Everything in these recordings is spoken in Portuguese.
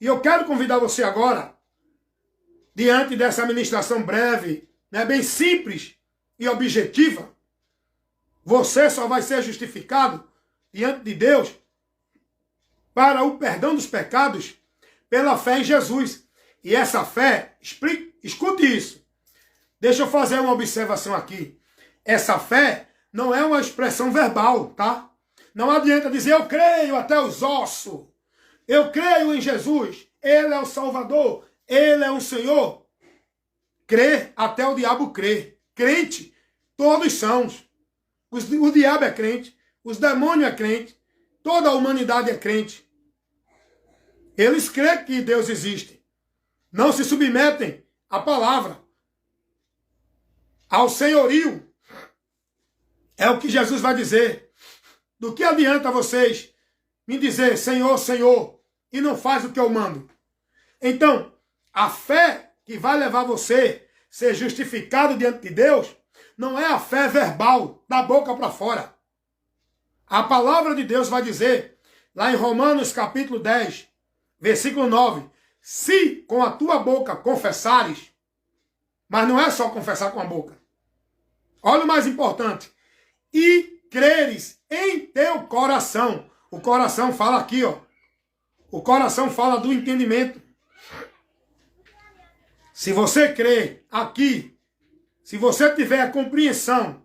E eu quero convidar você agora, diante dessa ministração breve, né, bem simples e objetiva, você só vai ser justificado diante de Deus para o perdão dos pecados pela fé em Jesus. E essa fé, escute isso. Deixa eu fazer uma observação aqui. Essa fé não é uma expressão verbal, tá? Não adianta dizer eu creio até os ossos. Eu creio em Jesus. Ele é o Salvador. Ele é o Senhor. Crer até o diabo crer. Crente, todos são. O diabo é crente. Os demônios é crente. Toda a humanidade é crente. Eles creem que Deus existe. Não se submetem à palavra, ao senhorio. É o que Jesus vai dizer. Do que adianta vocês me dizer Senhor, Senhor, e não faz o que eu mando? Então, a fé que vai levar você a ser justificado diante de Deus não é a fé verbal, da boca para fora. A palavra de Deus vai dizer, lá em Romanos capítulo 10, versículo 9, se com a tua boca confessares, mas não é só confessar com a boca. Olha o mais importante. E creres em teu coração. O coração fala aqui, ó. O coração fala do entendimento. Se você crer aqui, se você tiver a compreensão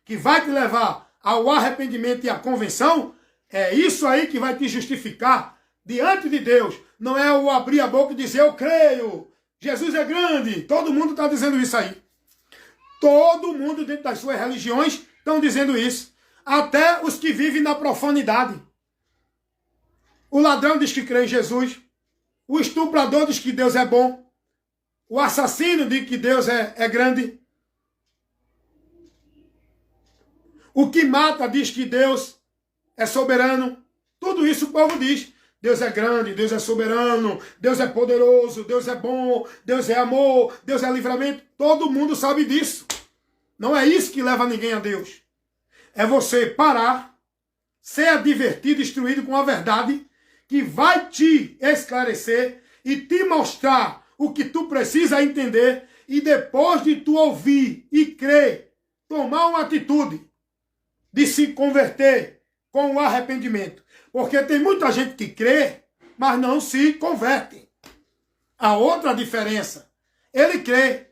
que vai te levar ao arrependimento e à convenção, é isso aí que vai te justificar diante de Deus. Não é o abrir a boca e dizer eu creio, Jesus é grande. Todo mundo está dizendo isso aí. Todo mundo dentro das suas religiões estão dizendo isso. Até os que vivem na profanidade. O ladrão diz que crê em Jesus. O estuprador diz que Deus é bom. O assassino diz que Deus é grande. O que mata diz que Deus é soberano. Tudo isso o povo diz. Deus é grande, Deus é soberano, Deus é poderoso, Deus é bom, Deus é amor, Deus é livramento. Todo mundo sabe disso. Não é isso que leva ninguém a Deus. É você parar, ser advertido, instruído com a verdade, que vai te esclarecer e te mostrar o que tu precisa entender, e depois de tu ouvir e crer, tomar uma atitude de se converter com o arrependimento. Porque tem muita gente que crê, mas não se converte. A outra diferença, ele crê.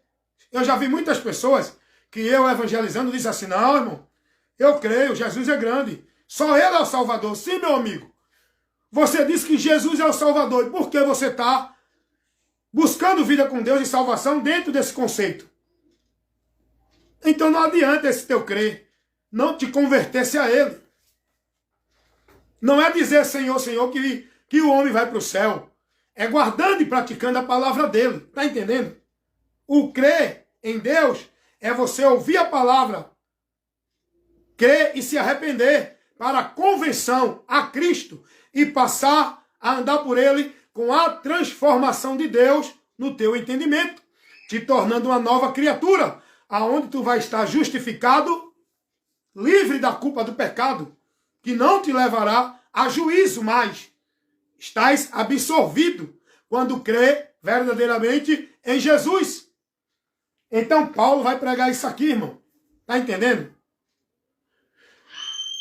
Eu já vi muitas pessoas que eu evangelizando dizem assim, não, irmão, eu creio, Jesus é grande. Só ele é o Salvador. Sim, meu amigo. Você diz que Jesus é o Salvador. E por que você está buscando vida com Deus e salvação dentro desse conceito? Então não adianta esse teu crer não te converter-se a ele. Não é dizer Senhor, Senhor que o homem vai para o céu. É guardando e praticando a palavra dele. Está entendendo? O crer em Deus é você ouvir a palavra, crer e se arrepender para a convenção a Cristo e passar a andar por ele com a transformação de Deus no teu entendimento, te tornando uma nova criatura, aonde tu vai estar justificado, livre da culpa do pecado, que não te levará a juízo mais. Estás absorvido quando crê verdadeiramente em Jesus. Então Paulo vai pregar isso aqui, irmão. Está entendendo?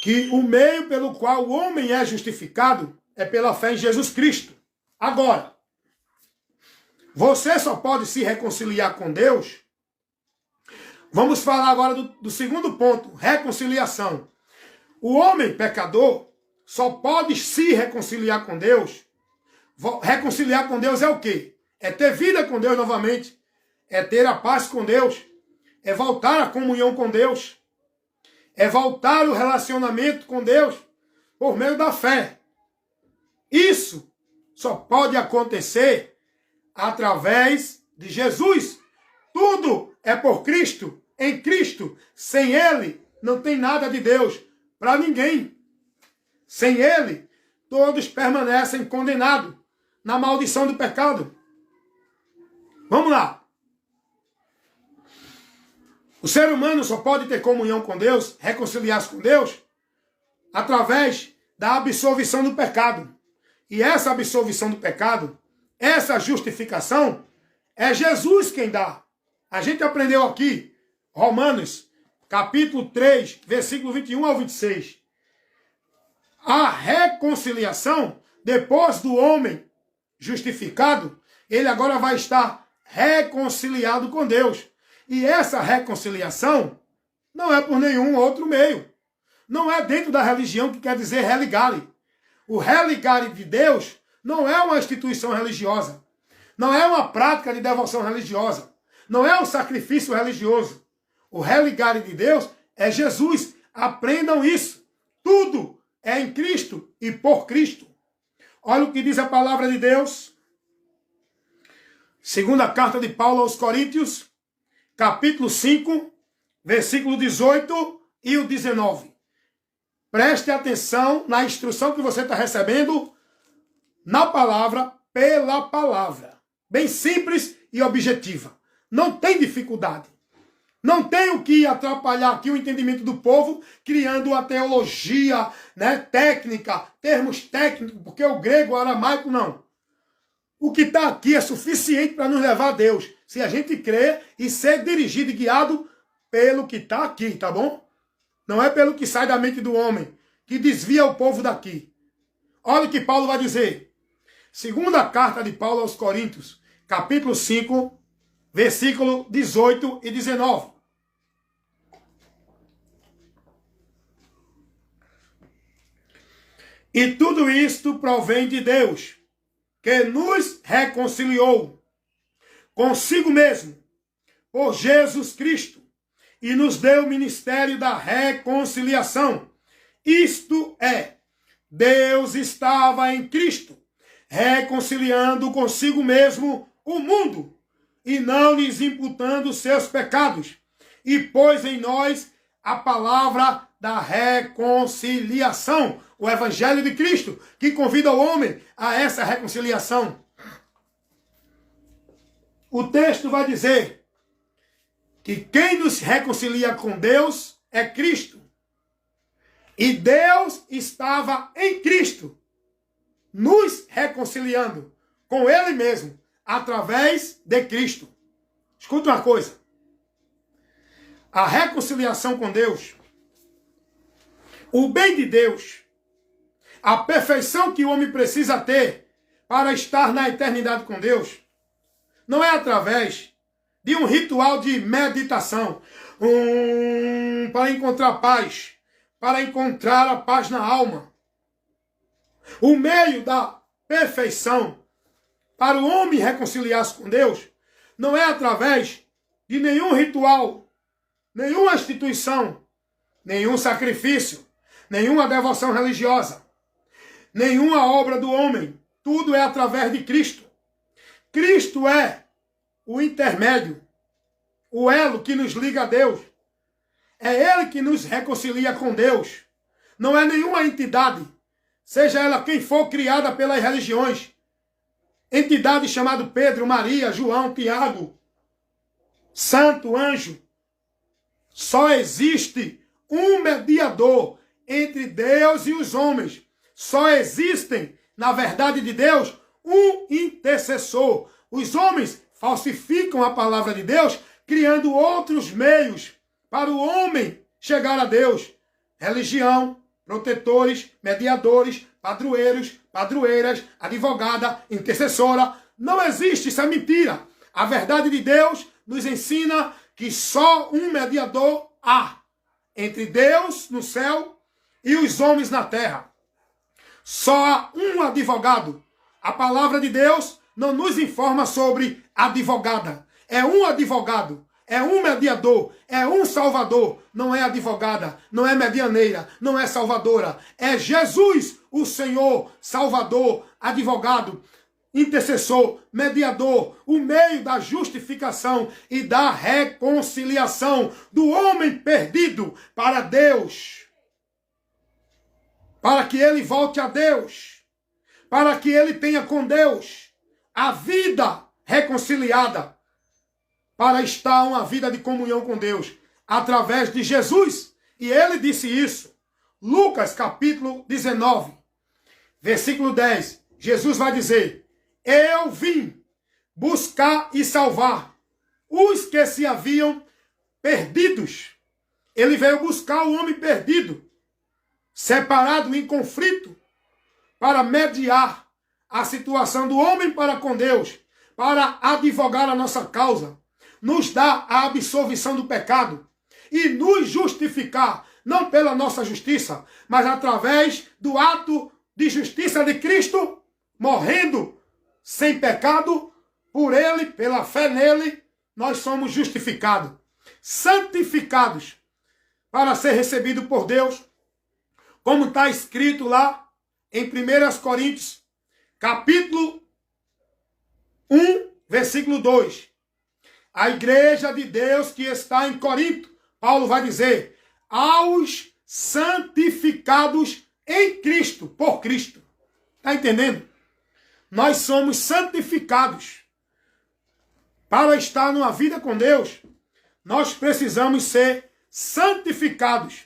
Que o meio pelo qual o homem é justificado é pela fé em Jesus Cristo. Agora, você só pode se reconciliar com Deus. Vamos falar agora do segundo ponto, reconciliação. O homem pecador só pode se reconciliar com Deus. Reconciliar com Deus é o quê? É ter vida com Deus novamente. É ter a paz com Deus. É voltar à comunhão com Deus. É voltar o relacionamento com Deus por meio da fé. Isso só pode acontecer através de Jesus. Tudo é por Cristo, em Cristo. Sem Ele, não tem nada de Deus para ninguém. Sem Ele, todos permanecem condenados na maldição do pecado. Vamos lá. O ser humano só pode ter comunhão com Deus, reconciliar-se com Deus, através da absolvição do pecado. E essa absolvição do pecado essa justificação é Jesus quem dá. A gente aprendeu aqui, Romanos, capítulo 3, versículo 21 ao 26. A reconciliação, depois do homem justificado, ele agora vai estar reconciliado com Deus. E essa reconciliação não é por nenhum outro meio. Não é dentro da religião que quer dizer religare. O religare de Deus não é uma instituição religiosa. Não é uma prática de devoção religiosa. Não é um sacrifício religioso. O religare de Deus é Jesus. Aprendam isso. Tudo é em Cristo e por Cristo. Olha o que diz a palavra de Deus. Segunda carta de Paulo aos Coríntios, capítulo 5, versículo 18 e o 19. Preste atenção na instrução que você está recebendo na palavra, pela palavra. Bem simples e objetiva. Não tem dificuldade. Não tem o que atrapalhar aqui o entendimento do povo, criando a teologia, né, técnica, termos técnicos, porque o grego, o aramaico, não. O que está aqui é suficiente para nos levar a Deus, se a gente crer e ser dirigido e guiado pelo que está aqui, tá bom? Não é pelo que sai da mente do homem, que desvia o povo daqui. Olha o que Paulo vai dizer. Segunda carta de Paulo aos Coríntios, capítulo 5, versículo 18 e 19. E tudo isto provém de Deus, que nos reconciliou consigo mesmo, por Jesus Cristo, e nos deu o ministério da reconciliação. Isto é, Deus estava em Cristo, reconciliando consigo mesmo o mundo, e não lhes imputando seus pecados, e pôs em nós a palavra da reconciliação, o Evangelho de Cristo, que convida o homem a essa reconciliação. O texto vai dizer que quem nos reconcilia com Deus é Cristo. E Deus estava em Cristo, nos reconciliando com Ele mesmo, através de Cristo. Escuta uma coisa. A reconciliação com Deus, o bem de Deus, a perfeição que o homem precisa ter para estar na eternidade com Deus, não é através de um ritual de meditação, para encontrar paz, para encontrar a paz na alma. O meio da perfeição para o homem reconciliar-se com Deus não é através de nenhum ritual, nenhuma instituição, nenhum sacrifício, nenhuma devoção religiosa, nenhuma obra do homem. Tudo é através de Cristo. Cristo é o intermédio, o elo que nos liga a Deus. É Ele que nos reconcilia com Deus. Não é nenhuma entidade, seja ela quem for, criada pelas religiões. Entidade chamada Pedro, Maria, João, Tiago, santo, anjo. Só existe um mediador entre Deus e os homens. Só existem, na verdade de Deus, um intercessor. Os homens falsificam a palavra de Deus, criando outros meios para o homem chegar a Deus. Religião, protetores, mediadores, padroeiros, padroeiras, advogada, intercessora. Não existe, isso é mentira. A verdade de Deus nos ensina que só um mediador há entre Deus no céu e os homens na terra. Só há um advogado. A palavra de Deus não nos informa sobre advogada. É um advogado, é um mediador, é um salvador. Não é advogada, não é medianeira, não é salvadora. É Jesus, o Senhor, salvador, advogado, intercessor, mediador, o meio da justificação e da reconciliação do homem perdido para Deus. Para que ele volte a Deus. Para que ele tenha com Deus a vida reconciliada. Para estar uma vida de comunhão com Deus. Através de Jesus. E ele disse isso. Lucas capítulo 19. Versículo 10. Jesus vai dizer: eu vim buscar e salvar os que se haviam perdidos. Ele veio buscar o homem perdido, separado em conflito, para mediar a situação do homem para com Deus, para advogar a nossa causa, nos dar a absolvição do pecado e nos justificar, não pela nossa justiça, mas através do ato de justiça de Cristo, morrendo sem pecado, por Ele, pela fé nele, nós somos justificados, santificados, para ser recebido por Deus, como está escrito lá em 1 Coríntios, capítulo 1, versículo 2. A igreja de Deus que está em Corinto, Paulo vai dizer, aos santificados em Cristo, por Cristo. Está entendendo? Nós somos santificados. Para estar numa vida com Deus, nós precisamos ser santificados.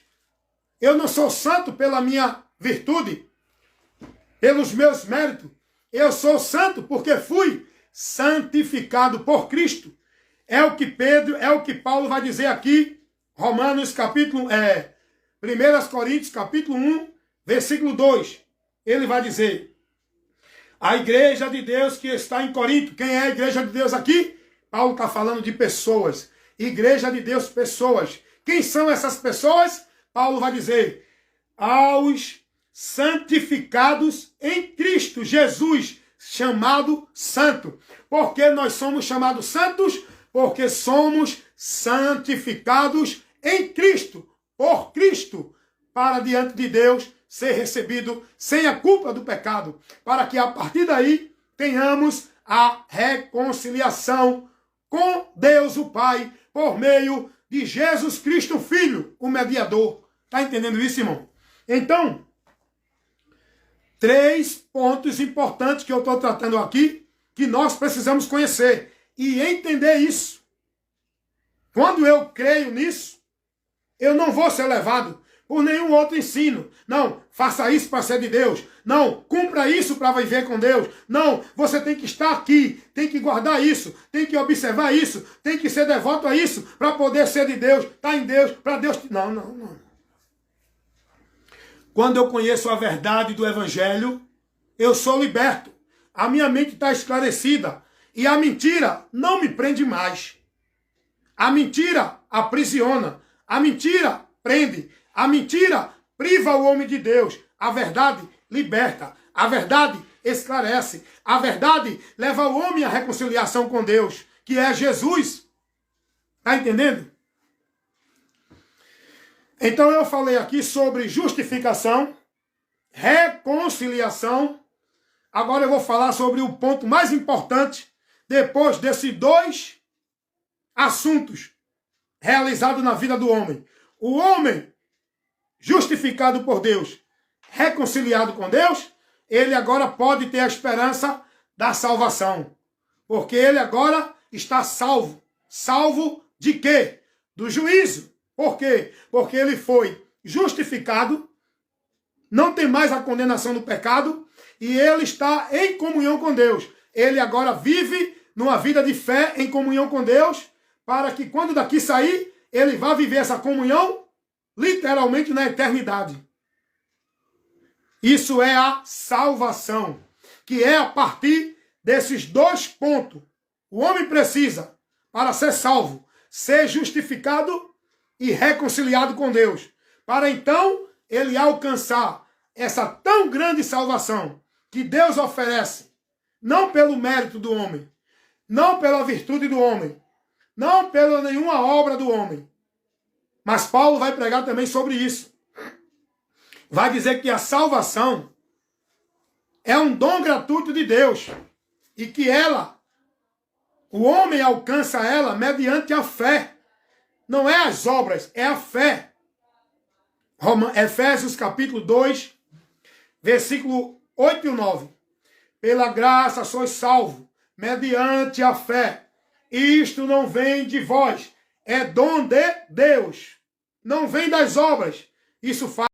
Eu não sou santo pela minha virtude, pelos meus méritos. Eu sou santo porque fui santificado por Cristo. É o que Paulo vai dizer aqui, Romanos capítulo 1 Coríntios capítulo 1, versículo 2. Ele vai dizer, a igreja de Deus que está em Corinto. Quem é a igreja de Deus aqui? Paulo está falando de pessoas. Igreja de Deus, pessoas. Quem são essas pessoas? Paulo vai dizer, aos santificados em Cristo Jesus, chamado santo. Por que nós somos chamados santos? Porque somos santificados em Cristo, por Cristo, para diante de Deus ser recebido sem a culpa do pecado, para que a partir daí tenhamos a reconciliação com Deus o Pai, por meio de Jesus Cristo, Filho, o mediador. Está entendendo isso, irmão? Então, 3 pontos importantes que eu estou tratando aqui, que nós precisamos conhecer e entender isso. Quando eu creio nisso, eu não vou ser levado por nenhum outro ensino. Não, faça isso para ser de Deus. Não, cumpra isso para viver com Deus. Não, você tem que estar aqui, tem que guardar isso, tem que observar isso, tem que ser devoto a isso para poder ser de Deus, estar em Deus, para Deus... Não. Quando eu conheço a verdade do Evangelho, eu sou liberto. A minha mente está esclarecida. E a mentira não me prende mais. A mentira aprisiona. A mentira prende. A mentira priva o homem de Deus. A verdade liberta. A verdade esclarece. A verdade leva o homem à reconciliação com Deus, que é Jesus. Está entendendo? Então eu falei aqui sobre justificação, reconciliação. Agora eu vou falar sobre o ponto mais importante, depois desses 2 assuntos realizados na vida do homem. O homem justificado por Deus, reconciliado com Deus, ele agora pode ter a esperança da salvação. Porque ele agora está salvo. Salvo de quê? Do juízo. Por quê? Porque ele foi justificado, não tem mais a condenação do pecado, e ele está em comunhão com Deus. Ele agora vive numa vida de fé em comunhão com Deus, para que quando daqui sair, ele vá viver essa comunhão literalmente na eternidade. Isso é a salvação, que é a partir desses 2 pontos. O homem precisa, para ser salvo, ser justificado e reconciliado com Deus, para então ele alcançar essa tão grande salvação que Deus oferece, não pelo mérito do homem, não pela virtude do homem, não pela nenhuma obra do homem. Mas Paulo vai pregar também sobre isso. Vai dizer que a salvação é um dom gratuito de Deus e que o homem alcança ela mediante a fé. Não é as obras, é a fé. Efésios capítulo 2, versículo 8 e 9. Pela graça sois salvos, mediante a fé. Isto não vem de vós, é dom de Deus. Não vem das obras. Isso faz